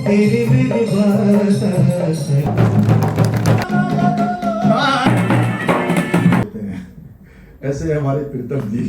तेरी मेरी बात ऐसे हमारे प्रीतम जी।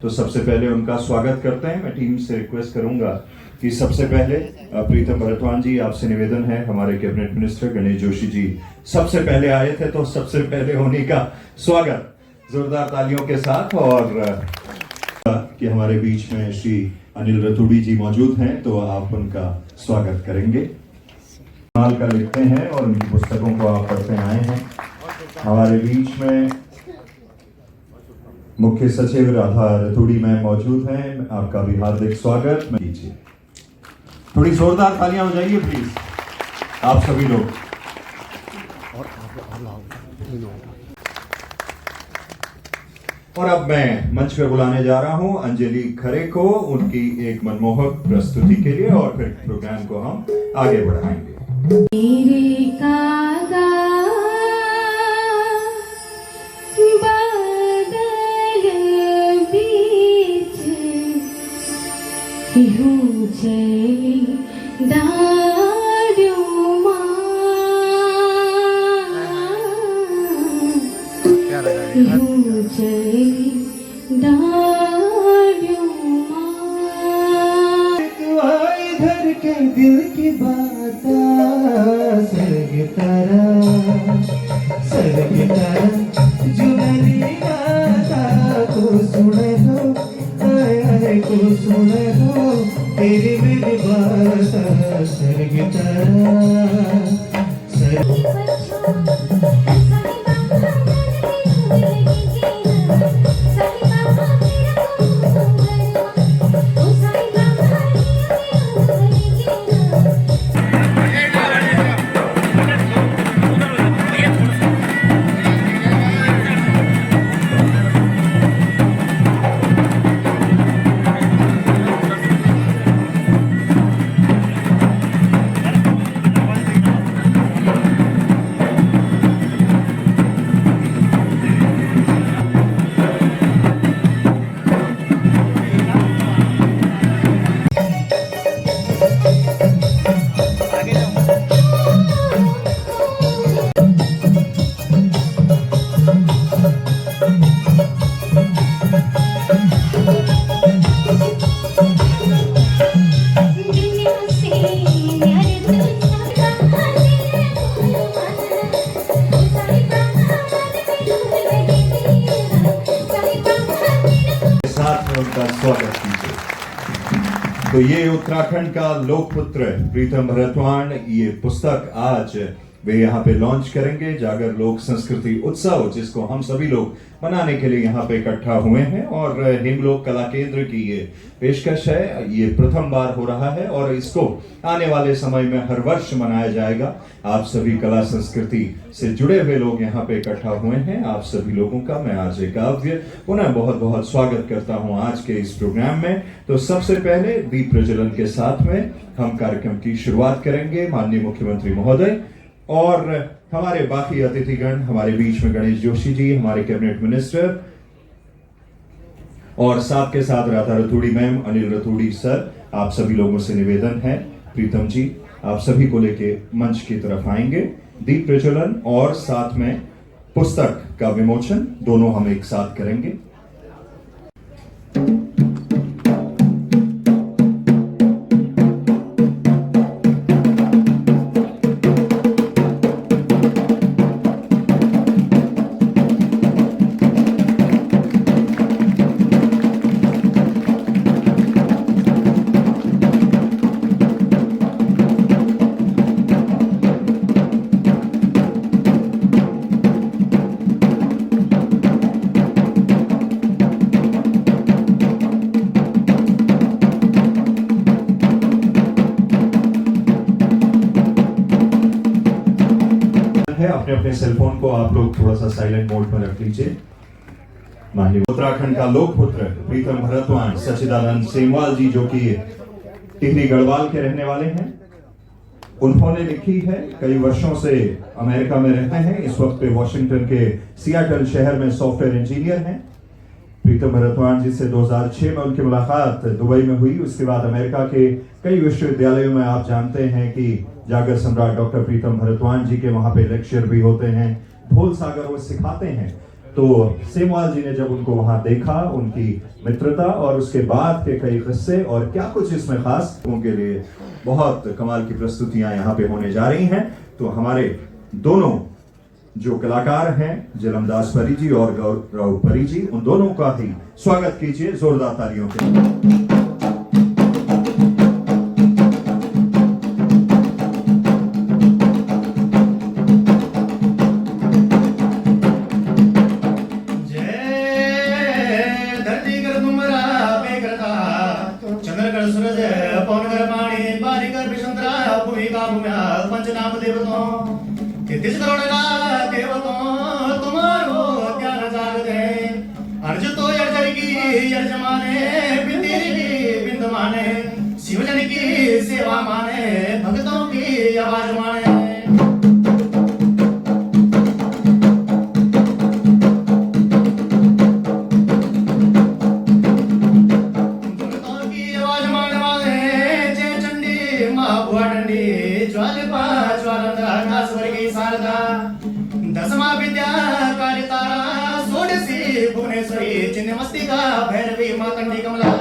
तो सबसे पहले उनका स्वागत करते हैं। मैं टीम से रिक्वेस्ट करूंगा कि सबसे पहले प्रीतम भरतवान जी, आपसे निवेदन है, हमारे कैबिनेट मिनिस्टर गणेश जोशी जी सबसे पहले आए थे, तो सबसे पहले होने का स्वागत जोरदार तालियों के साथ। और कि हमारे बीच में श्री अनिल रतूड़ी जी मौजूद हैं, तो आप उनका स्वागत करेंगे। माल का लिखते हैं और उनकी पुस्तकों को आप पढ़ते आए हैं। हमारे बीच में मुख्य सचिव राधा रतूड़ी मैम मौजूद हैं, आपका भी हार्दिक स्वागत कीजिए। थोड़ी जोरदार तालियां हो जाइए प्लीज आप सभी लोग। और अब मैं मंच पे बुलाने जा रहा हूं अंजलि खरे को, उनकी एक मनमोहक प्रस्तुति के लिए, और फिर प्रोग्राम को हम आगे बढ़ाएंगे। घर के दिल की बात सर्ग तारा जुगली गाता को सुने दो, को सुने दो, तेरी मेरी बात सर्ग तारा उनका स्वागत कीजिए। तो ये उत्तराखंड का लोकपुत्र प्रीतम भरतवान, ये पुस्तक आज वे यहाँ पे लॉन्च करेंगे। जागर लोक संस्कृति उत्सव, जिसको हम सभी लोग मनाने के लिए यहाँ पे इकट्ठा हुए हैं, और हिमलोक कला केंद्र की ये पेशकश है। ये प्रथम बार हो रहा है और इसको आने वाले समय में हर वर्ष मनाया जाएगा। आप सभी कला संस्कृति से जुड़े हुए लोग यहाँ पे इकट्ठा हुए हैं। आप सभी लोगों का मैं आरजे काव्य पुनः बहुत बहुत स्वागत करता हूँ आज के इस प्रोग्राम में। तो सबसे पहले दीप प्रज्वलन के साथ में हम कार्यक्रम की शुरुआत करेंगे। माननीय मुख्यमंत्री महोदय और हमारे बाकी अतिथिगण, हमारे बीच में गणेश जोशी जी, हमारे कैबिनेट मिनिस्टर, और साथ के साथ राधा रतूड़ी मैम, अनिल रतूड़ी सर, आप सभी लोगों से निवेदन है, प्रीतम जी आप सभी को लेके मंच की तरफ आएंगे। दीप प्रज्वलन और साथ में पुस्तक का विमोचन दोनों हम एक साथ करेंगे। अपने अपने सेलफोन को आप लोग थोड़ा सा साइलेंट मोड पर रख लीजिए। माननीय उत्तराखंड का लोकपुत्र प्रीतम भरतवाण सचिदानंद सेमवाल जी, जो कि टिहरी गढ़वाल के रहने वाले हैं, उन्होंने लिखी है, कई वर्षों से अमेरिका में रहते हैं, इस वक्त पे वॉशिंगटन के सियाटल शहर में सॉफ्टवेयर इंजीनियर हैं। प्रीतम भरतवाण जी से 2006 में उनकी मुलाकात दुबई में हुई। उसके बाद अमेरिका के कई विश्वविद्यालयों में आप जानते हैं कि जागर सम्राट डॉक्टर प्रीतम भरतवाण जी के वहां पे लेक्चर भी होते हैं, ढोल सागर वो सिखाते हैं। तो सेमवाल जी ने जब उनको वहां देखा, उनकी मित्रता और उसके बाद के कई किस्से और क्या कुछ इसमें खास उनके लिए बहुत कमाल की प्रस्तुतियां यहाँ पे होने जा रही हैं। तो हमारे दोनों जो कलाकार हैं, जलमदास परी जी और गौरव परी जी, उन दोनों का ही स्वागत कीजिए जोरदार तालियों के। पंचनाम देवतों तेतीस करोड़ का देवतों तुम्हारो ज्ञान जाग दे अर्ज तो अर्जन की अर्ज माने बिंदेरी की बिंद माने शिवजन की सेवा माने भक्तों की आवाज माने। दसमा विद्या काली तारा षोडशी भुवनेश्वरी चिन्मस्तिका भैरवी मातंडी कमला।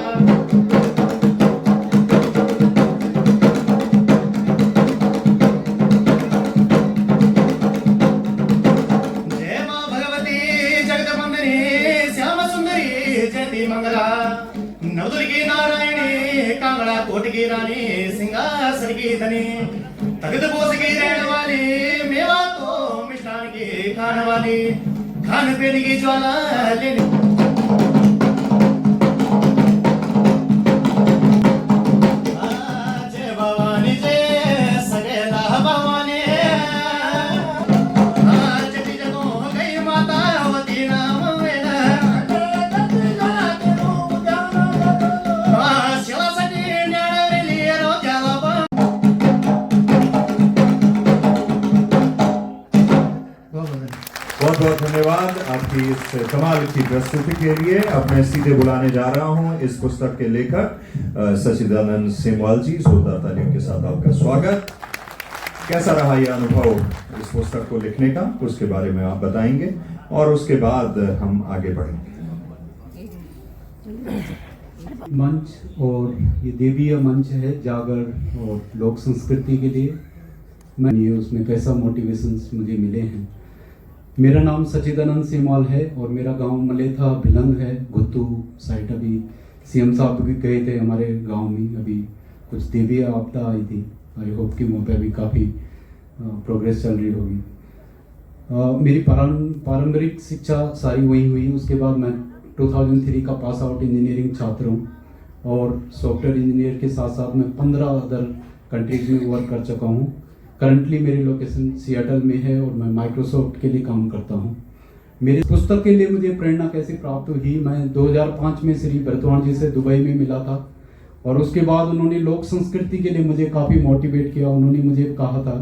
जय मां भगवती जगदम्बिनी श्याम सुंदरी जयती मंगला। नवदुर्गी नारायणी कांगड़ा कोट की रानी सिंहासन की धनी तख्त बोस की रहने वाली मेवा तो मिष्ठान की खाने वाली खान पीने की ज्वाला लेने। जय भवानी जय सगेला भवानी जटी जगो गई माता वती नाम बहुत बहुत धन्यवाद आपकी इस कमाल की प्रस्तुति के लिए। अब मैं सीधे बुलाने जा रहा हूं इस पुस्तक के लेखक सचिदानंद सेमवाल जी। जोरदार तालियों के साथ आपका स्वागत। कैसा रहा यह अनुभव इस पुस्तक को लिखने का, उसके बारे में आप बताएंगे और उसके बाद हम आगे बढ़ेंगे। मंच और ये देवीय मंच है जागर और लोक संस्कृति के लिए। मैं ये उसमें कैसा मोटिवेशंस मुझे मिले हैं। मेरा नाम सचिदानंद सेमवाल है और मेरा गांव मलेथा भिलंग है, गुत्तू साइड। अभी सीएम साहब भी गए थे हमारे गांव में, अभी कुछ देवीय आपदा आई थी। आई होप कि वहाँ पे अभी काफ़ी प्रोग्रेस चल रही होगी। मेरी पारंपरिक शिक्षा सारी वहीं हुई। उसके बाद मैं 2003 का पास आउट इंजीनियरिंग छात्र हूँ और सॉफ्टवेयर इंजीनियर के साथ साथ मैं 15 अदर कंट्रीज में वर्क कर चुका हूँ। करंटली मेरी लोकेशन सियाटल में है और मैं माइक्रोसॉफ्ट के लिए काम करता हूँ। मेरी पुस्तक के लिए मुझे प्रेरणा कैसे प्राप्त हुई, मैं 2005 में श्री भरतवाण जी से दुबई में मिला था और उसके बाद उन्होंने लोक संस्कृति के लिए मुझे काफ़ी मोटिवेट किया। उन्होंने मुझे कहा था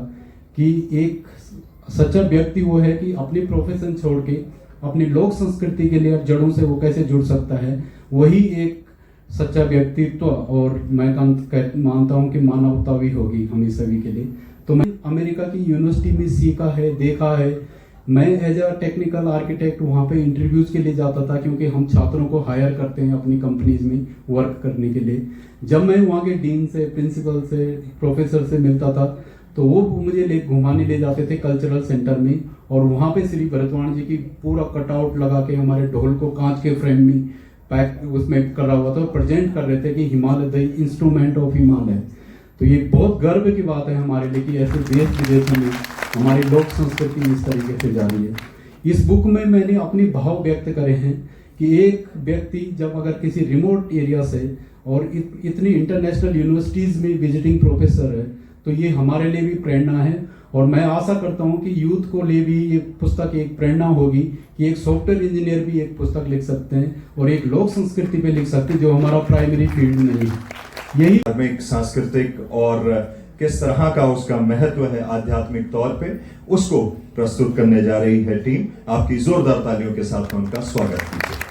कि एक सच्चा व्यक्ति वो है कि अपनी प्रोफेशन छोड़ के अपनी लोक संस्कृति के लिए जड़ों से वो कैसे जुड़ सकता है, वही एक सच्चा व्यक्तित्व और मैं मानता हूँ कि मानवता भी होगी हम सभी के लिए। तो मैं अमेरिका की यूनिवर्सिटी में सीखा है, देखा है। मैं एज अ टेक्निकल आर्किटेक्ट वहाँ पे इंटरव्यूज के लिए जाता था, क्योंकि हम छात्रों को हायर करते हैं अपनी कंपनीज में वर्क करने के लिए। जब मैं वहाँ के डीन से, प्रिंसिपल से, प्रोफेसर से मिलता था तो वो मुझे घुमाने ले जाते थे कल्चरल सेंटर में, और वहाँ पे श्री भरतवाण जी की पूरा कटआउट लगा के हमारे ढोल को कांच के फ्रेम में पैक उसमें कर रहा हुआ था और प्रेजेंट कर रहे थे कि Himalaya the instrument of Himalaya. तो ये बहुत गर्व की बात है हमारे लिए कि ऐसे देश विदेशों में हमारी लोक संस्कृति इस तरीके से जा रही है। इस बुक में मैंने अपनी भाव व्यक्त करे हैं कि एक व्यक्ति जब अगर किसी रिमोट एरिया से और इतनी इंटरनेशनल यूनिवर्सिटीज में विजिटिंग प्रोफेसर है, तो ये हमारे लिए भी प्रेरणा है। और मैं आशा करता हूँ कि यूथ को लिए भी ये पुस्तक एक प्रेरणा होगी कि एक सॉफ्टवेयर इंजीनियर भी एक पुस्तक लिख सकते हैं और एक लोक संस्कृति पे लिख सकते हैं, जो हमारा प्राइमरी फील्ड नहीं है। यही धार्मिक, सांस्कृतिक और किस तरह का उसका महत्व है आध्यात्मिक तौर पे, उसको प्रस्तुत करने जा रही है टीम। आपकी जोरदार तालियों के साथ उनका स्वागत कीजिए।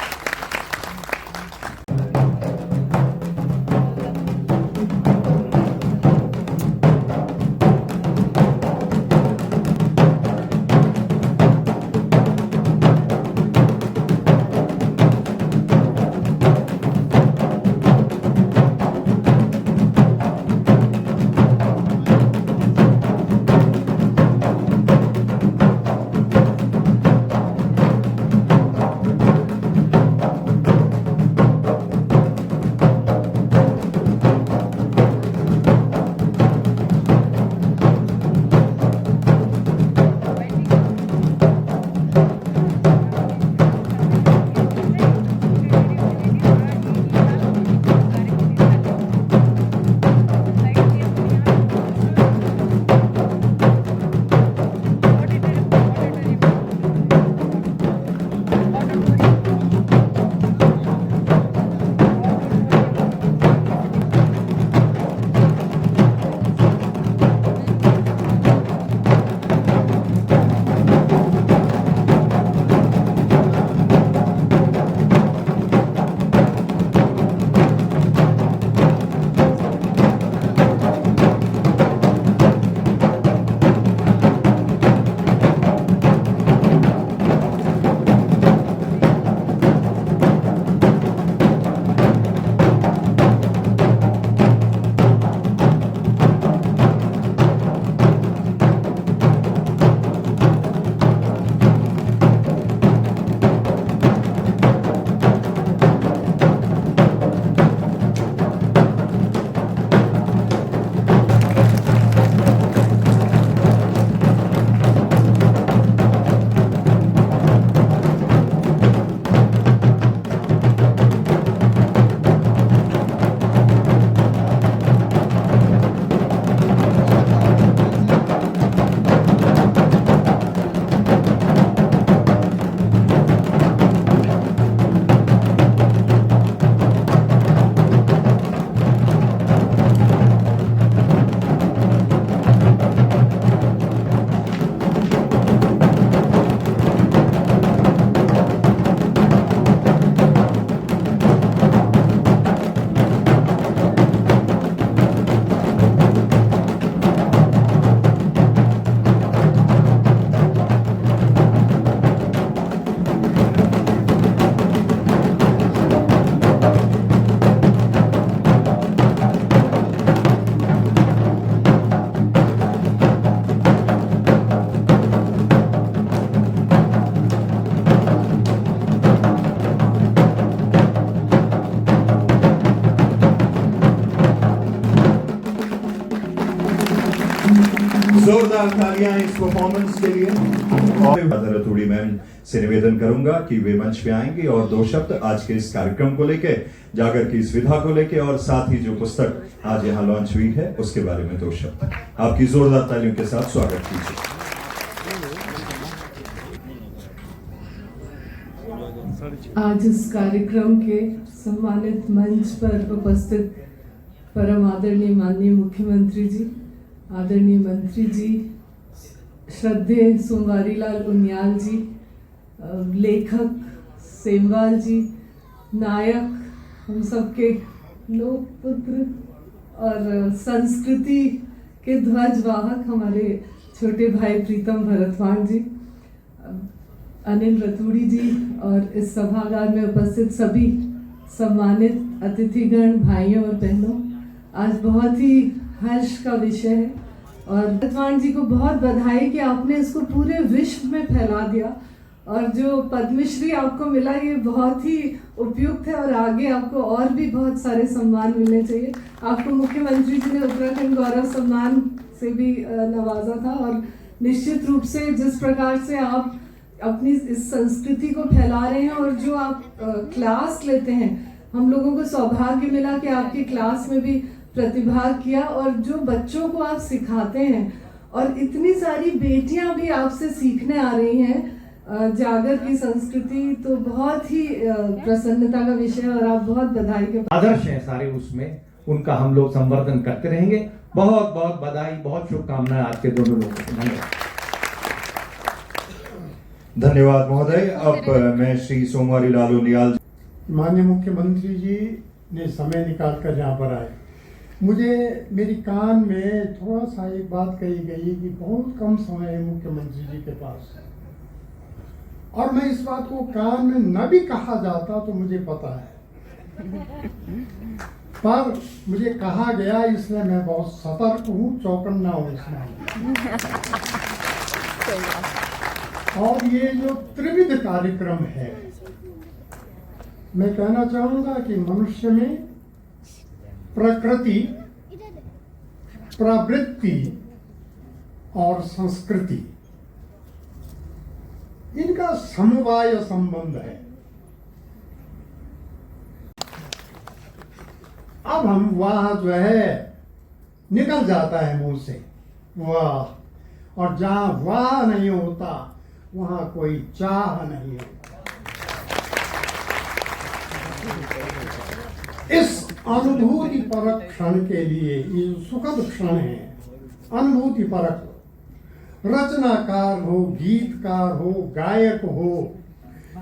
जोरदार तालियां इस परफॉर्मेंस के लिए। और हजरत मैम से निवेदन करूंगा कि वे मंच पे आएंगे और दो शब्द आज के इस कार्यक्रम को लेके, जागर की इस विधा को लेके और साथ ही जो पुस्तक आज यहाँ लॉन्च हुई है उसके बारे में दो शब्द आपकी जोरदार तालियों के साथ स्वागत कीजिए। आज इस कार्यक्रम के सम्मानित मंच पर उपस्थित परम आदरणीय माननीय मुख्यमंत्री जी, आदरणीय मंत्री जी, श्रद्धेय सोमवारीलाल उनियाल जी, लेखक सेमवाल जी, नायक हम सबके लोकपुत्र और संस्कृति के ध्वजवाहक हमारे छोटे भाई प्रीतम भरतवाण जी, अनिल रतूड़ी जी और इस सभागार में उपस्थित सभी सम्मानित अतिथिगण, भाइयों और बहनों, आज बहुत ही हर्ष का विषय है और भरतवाण जी को बहुत बधाई कि आपने इसको पूरे विश्व में फैला दिया और जो पद्मश्री आपको मिला ये बहुत ही उपयुक्त है और आगे आपको और भी बहुत सारे सम्मान मिलने चाहिए। आपको मुख्यमंत्री जी ने उत्तराखंड गौरव सम्मान से भी नवाजा था और निश्चित रूप से जिस प्रकार से आप अपनी इस संस्कृति को फैला रहे हैं और जो आप क्लास लेते हैं, हम लोगों को सौभाग्य मिला कि आपकी क्लास में भी प्रतिभाग किया और जो बच्चों को आप सिखाते हैं और इतनी सारी बेटियां भी आपसे सीखने आ रही हैं जागर की संस्कृति, तो बहुत ही प्रसन्नता का विषय है और आप बहुत बधाई के आदर्श हैं सारे, उसमें उनका हम लोग संवर्धन करते रहेंगे। बहुत बहुत बधाई, बहुत शुभकामनाएं आज के दोनों लोगों को। धन्यवाद। धन्यवाद महोदय। अब मैं श्री सोमवारीलाल उनियाल। माननीय मुख्यमंत्री जी ने समय निकाल कर यहाँ पर आए। मुझे मेरी कान में थोड़ा सा एक बात कही गई कि बहुत कम समय है मुख्यमंत्री जी के पास, और मैं इस बात को कान में न भी कहा जाता तो मुझे पता है, पर मुझे कहा गया इसलिए मैं बहुत सतर्क हूँ, चौकन्ना हूँ इसमें। और ये जो त्रिविध कार्यक्रम है, मैं कहना चाहूंगा कि मनुष्य में प्रकृति, प्रवृत्ति और संस्कृति, इनका समवाय संबंध है। अब हम वाह जो है निकल जाता है मुंह से वाह, और जहां वाह नहीं होता वहां कोई चाह नहीं होता। इस अनुभूति परक क्षण के लिए, ये सुखद क्षण है, अनुभूति परक, रचनाकार हो, गीतकार हो, गायक हो,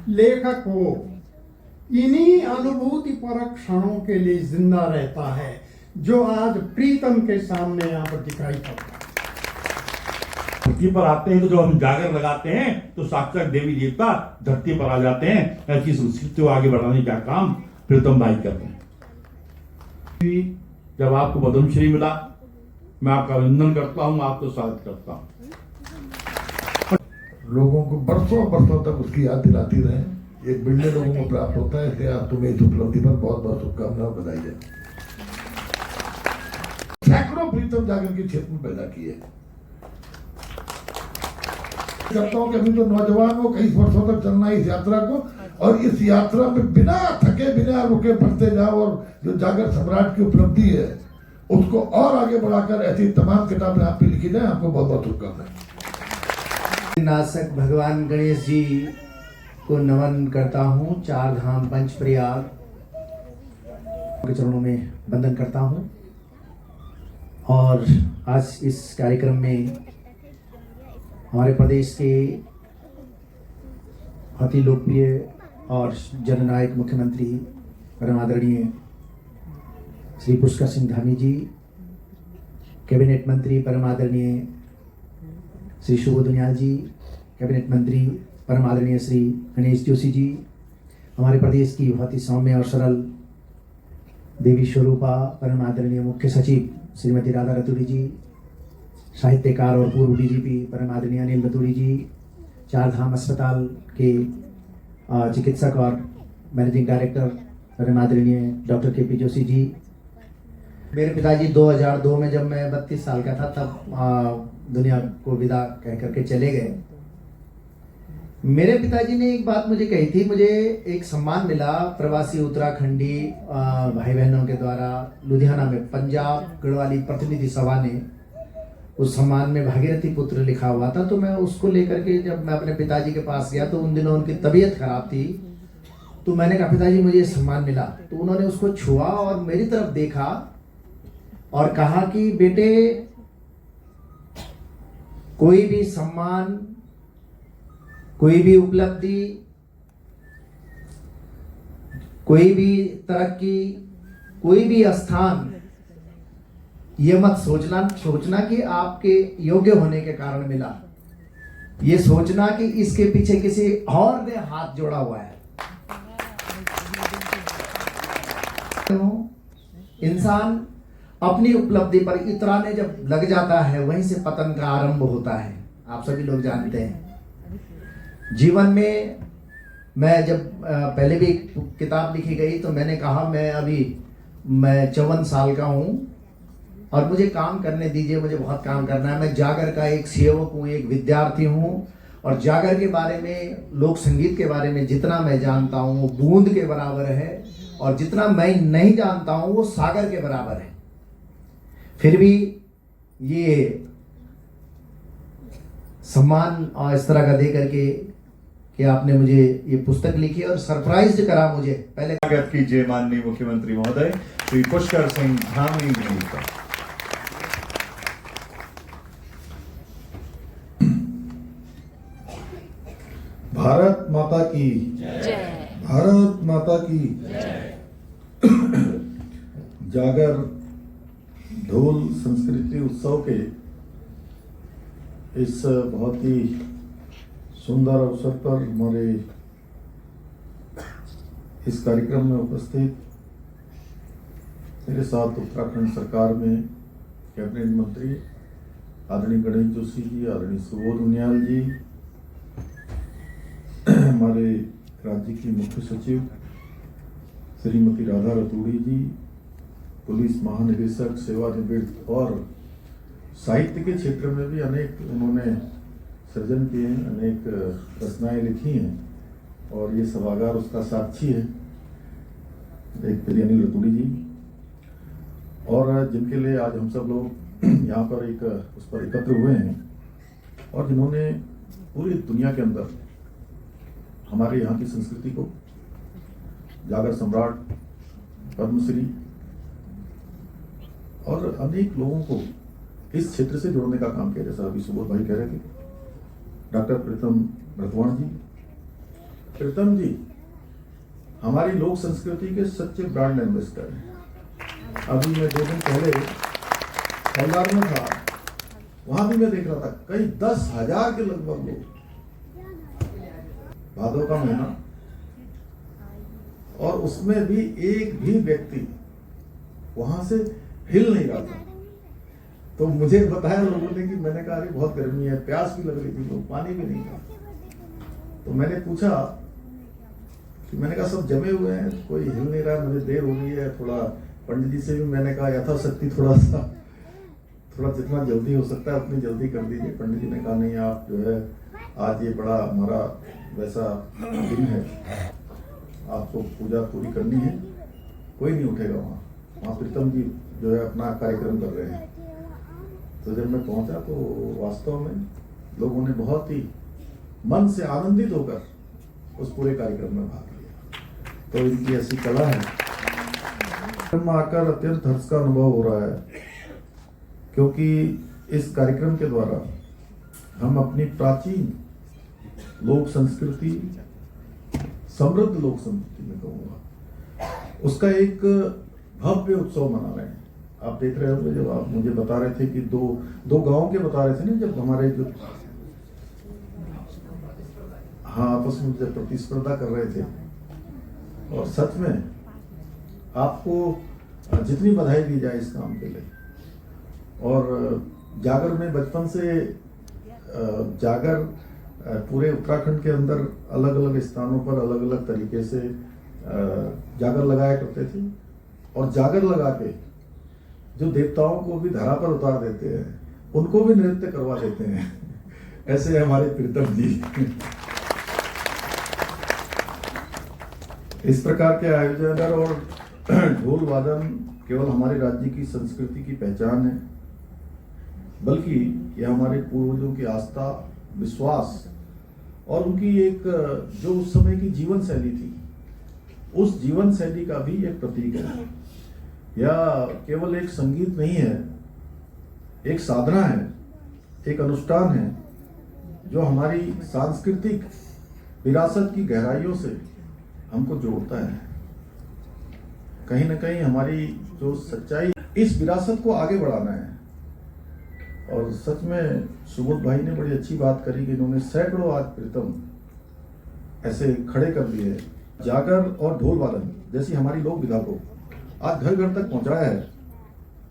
लेखक हो, इन्हीं अनुभूति परक क्षणों के लिए जिंदा रहता है जो आज प्रीतम के सामने यहाँ पर दिखाई पड़ता है। धरती पर आते हैं तो जब हम जागर लगाते हैं तो साक्षात देवी देवता धरती पर आ जाते हैं। ऐसी संस्कृति को आगे बढ़ाने का काम प्रीतम भाई करते हैं। जब आपको पद्मश्री मिला, मैं आपका अभिनंदन करता हूँ, आपको स्वागत करता हूँ। लोगों को बरसों बरसों तक उसकी याद दिलाती रहे, एक बिल्डे लोगों को प्राप्त होता है। इसलिए आप तुम्हें इस उपलब्धि पर बहुत बहुत शुभकामनाएं, बधाई है। सैकड़ों प्रीतम जागर के क्षेत्र में पैदा किए। करता हूँ कि अभी तो नौजवान हो, कई वर्षों तक चलना है इस यात्रा को, और इस यात्रा में बिना थके, बिना रुके बढ़ते जाओ, और जो जागर सम्राट की उपलब्धि है उसको और आगे बढ़ाकर ऐसी तमाम किताबें आप पे लिखी जाए। आपको बहुत बहुत शुभकामनाएं। नासक भगवान गणेश जी को नमन करता हूँ। चार धाम पंच प्रयाग के चरणों में वंदन करता हूँ। और आज इस कार्यक्रम में हमारे प्रदेश के बहुत ही लोकप्रिय और जननायक मुख्यमंत्री परम आदरणीय श्री पुष्कर सिंह धामी जी, कैबिनेट मंत्री परम आदरणीय श्री सुबोध उनियाल जी, कैबिनेट मंत्री परम आदरणीय श्री गणेश जोशी जी, हमारे प्रदेश की बहुत ही सौम्य और सरल देवी स्वरूपा परम आदरणीय मुख्य सचिव श्रीमती राधा रतूड़ी जी, साहित्यकार और पूर्व डीजीपी परम आदरणीय अनिल रतूड़ी जी, चार धाम अस्पताल के चिकित्सक और मैनेजिंग डायरेक्टर परम आदरणीय डॉक्टर के.पी. जोशी जी। मेरे पिताजी 2002 में, जब मैं 32 साल का था, तब दुनिया को विदा कह करके चले गए। मेरे पिताजी ने एक बात मुझे कही थी, मुझे एक सम्मान मिला प्रवासी उत्तराखंडी भाई बहनों के द्वारा लुधियाना में, पंजाब गढ़वाली प्रतिनिधि सभा ने उस सम्मान में भागीरथी पुत्र लिखा हुआ था। तो मैं उसको लेकर के जब मैं अपने पिताजी के पास गया, तो उन दिनों उनकी तबीयत खराब थी, तो मैंने कहा पिताजी मुझे सम्मान मिला। तो उन्होंने उसको छुआ और मेरी तरफ देखा और कहा कि बेटे कोई भी सम्मान, कोई भी उपलब्धि, कोई भी तरक्की, कोई भी स्थान, ये मत सोचना कि आपके योग्य होने के कारण मिला। ये सोचना कि इसके पीछे किसी और ने हाथ जोड़ा हुआ है। इंसान अपनी उपलब्धि पर इतराने जब लग जाता है, वहीं से पतन का आरंभ होता है। आप सभी लोग जानते हैं। जीवन में मैं जब पहले भी एक किताब लिखी गई तो मैंने कहा मैं 54 साल का हूं और मुझे काम करने दीजिए, मुझे बहुत काम करना है। मैं जागर का एक सेवक हूँ, एक विद्यार्थी हूँ और जागर के बारे में, लोक संगीत के बारे में जितना मैं जानता हूँ वो बूंद के बराबर है और जितना मैं नहीं जानता हूँ वो सागर के बराबर है। फिर भी ये सम्मान और इस तरह का दे करके कि आपने मुझे ये पुस्तक लिखी और सरप्राइज करा मुझे। पहले स्वागत कीजिए माननीय मुख्यमंत्री महोदय श्री पुष्कर सिंह धामी जी का। भारत माता की जय। भारत माता की जय। जागर ढोल संस्कृति उत्सव के इस बहुत ही सुंदर अवसर पर हमारे इस कार्यक्रम में उपस्थित मेरे साथ उत्तराखंड सरकार में कैबिनेट मंत्री आदरणीय गणेश जोशी जी, आदरणीय सुबोध उनियाल जी, हमारे राज्य की मुख्य सचिव श्रीमती राधा रतूड़ी जी, पुलिस महानिदेशक सेवानिवृत्त और साहित्य के क्षेत्र में भी अनेक उन्होंने सृजन किए हैं, अनेक रचनाएं लिखी हैं और ये सभागार उसका साक्षी है। एक प्रियनील रतूड़ी जी और जिनके लिए आज हम सब लोग यहाँ पर उस पर एकत्र हुए हैं और जिन्होंने पूरी दुनिया के अंदर हमारे यहाँ की संस्कृति को, जागर सम्राट, पद्मश्री और अनेक लोगों को इस क्षेत्र से जोड़ने का काम किया। जैसा अभी सुबोध भाई कह रहे थे, डॉक्टर प्रीतम भरतवाण जी। प्रीतम जी हमारी लोक संस्कृति के सच्चे ब्रांड एम्बेसडर हैं। अभी मैं 2 दिन पहले कलदार में था, वहां भी मैं देख रहा था कई 10,000 के लगभग लोग, भादों का महीना, और उसमें भी एक भी व्यक्ति वहां से हिल नहीं रहा था। तो मुझे बताया लोगों ने कि मैंने कहा अरे बहुत गर्मी है, प्यास भी लग रही थी, लोग पानी भी नहीं था। तो मैंने पूछा कि मैंने कहा सब जमे हुए हैं, कोई हिल नहीं रहा, मुझे देर हो गई है थोड़ा। पंडित जी से भी मैंने कहा यथाशक्ति थोड़ा जितना जल्दी हो सकता है उतनी जल्दी कर दीजिए। पंडित जी ने कहा नहीं, आप जो है आज ये बड़ा हमारा वैसा दिन है, आपको पूजा पूरी करनी है, कोई नहीं उठेगा। वहाँ प्रीतम जी जो है अपना कार्यक्रम कर रहे हैं। तो जब मैं पहुंचा तो वास्तव में लोगों ने बहुत ही मन से आनंदित होकर उस पूरे कार्यक्रम में भाग लिया। तो इनकी ऐसी कला है। आकर अत्यंत हर्ष का अनुभव हो रहा है क्योंकि इस कार्यक्रम के द्वारा हम अपनी प्राचीन लोक संस्कृति, समृद्ध लोक संस्कृति में कहूँगा, उसका एक भव्य उत्सव मना रहे हैं। आप देख रहे होंगे, जब आप मुझे बता रहे थे कि दो गांवों के बता रहे थे ना, जब हमारे जो आपस में जब प्रतिस्पर्धा कर रहे थे, और सच में आपको जितनी बधाई दी जाए इस काम के लिए। और जागर में बचपन से जागर पूरे उत्तराखंड के अंदर अलग अलग स्थानों पर अलग अलग तरीके से जागर लगाया करते थे और जागर लगा के जो देवताओं को भी धरा पर उतार देते हैं, उनको भी नृत्य करवा देते हैं। ऐसे हमारे प्रीतम जी। इस प्रकार के आयोजन और ढोल वादन केवल हमारे राज्य की संस्कृति की पहचान है, बल्कि यह हमारे पूर्वजों की आस्था, विश्वास और उनकी एक जो उस समय की जीवन शैली थी, उस जीवन शैली का भी एक प्रतीक है। यह केवल एक संगीत नहीं है, एक साधना है, एक अनुष्ठान है जो हमारी सांस्कृतिक विरासत की गहराइयों से हमको जोड़ता है। कहीं ना कहीं हमारी जो सच्चाई, इस विरासत को आगे बढ़ाना है। और सच में सुबोध भाई ने बड़ी अच्छी बात करी कि इन्होंने सैकड़ों आज प्रीतम ऐसे खड़े कर दिए। जागर और ढोल वादन जैसी हमारी लोक विधा को आज घर घर तक पहुंचाया है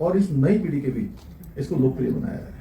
और इस नई पीढ़ी के बीच इसको लोकप्रिय बनाया है।